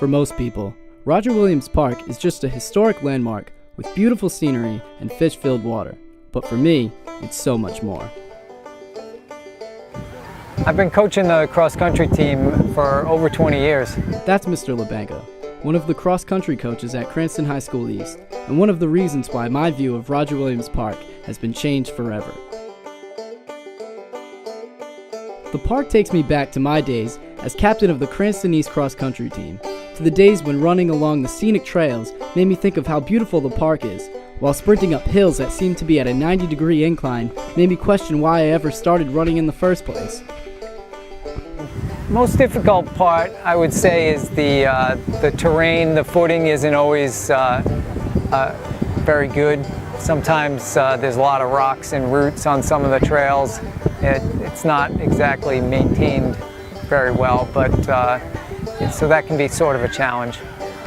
For most people, Roger Williams Park is just a historic landmark with beautiful scenery and fish-filled water. But for me, it's so much more. I've been coaching the cross-country team for over 20 years. That's Mr. LaBanca, one of the cross-country coaches at Cranston High School East, and one of the reasons why my view of Roger Williams Park has been changed forever. The park takes me back to my days as captain of the Cranston East cross-country team, to the days when running along the scenic trails made me think of how beautiful the park is, while sprinting up hills that seemed to be at a 90-degree incline made me question why I ever started running in the first place. Most difficult part, I would say, is the terrain. The footing isn't always very good. Sometimes there's a lot of rocks and roots on some of the trails. It's not exactly maintained very well, but so that can be sort of a challenge.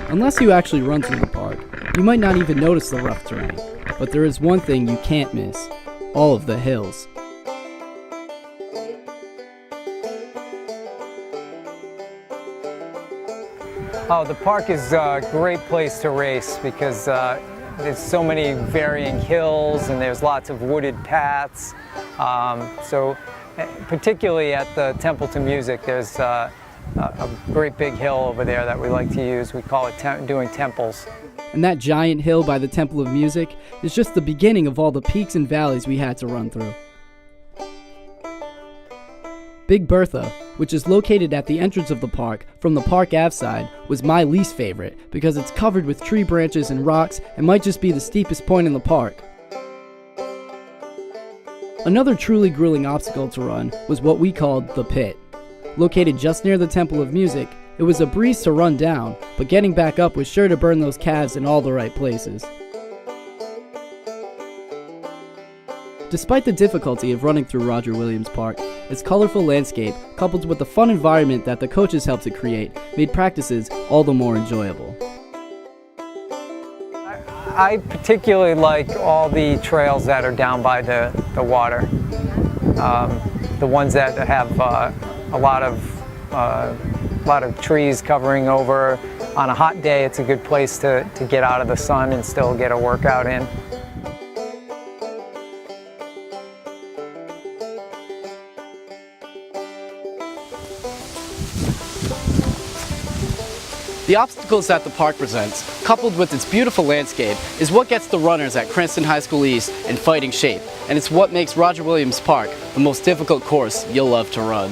Unless you actually run through the park, you might not even notice the rough terrain. But there is one thing you can't miss: all of the hills. Oh, the park is a great place to race because there's so many varying hills and there's lots of wooded paths. So particularly at the Temple to Music, there's a great big hill over there that we like to use. We call it doing temples. And that giant hill by the Temple of Music is just the beginning of all the peaks and valleys we had to run through. Big Bertha, which is located at the entrance of the park from the Park Ave side, was my least favorite because it's covered with tree branches and rocks and might just be the steepest point in the park. Another truly grueling obstacle to run was what we called the Pit. Located just near the Temple of Music, it was a breeze to run down, but getting back up was sure to burn those calves in all the right places. Despite the difficulty of running through Roger Williams Park, its colorful landscape, coupled with the fun environment that the coaches helped to create, made practices all the more enjoyable. I particularly like all the trails that are down by the water. The ones that have a lot of trees covering over. On a hot day, it's a good place to get out of the sun and still get a workout in. The obstacles that the park presents, coupled with its beautiful landscape, is what gets the runners at Cranston High School East in fighting shape, and it's what makes Roger Williams Park the most difficult course you'll love to run.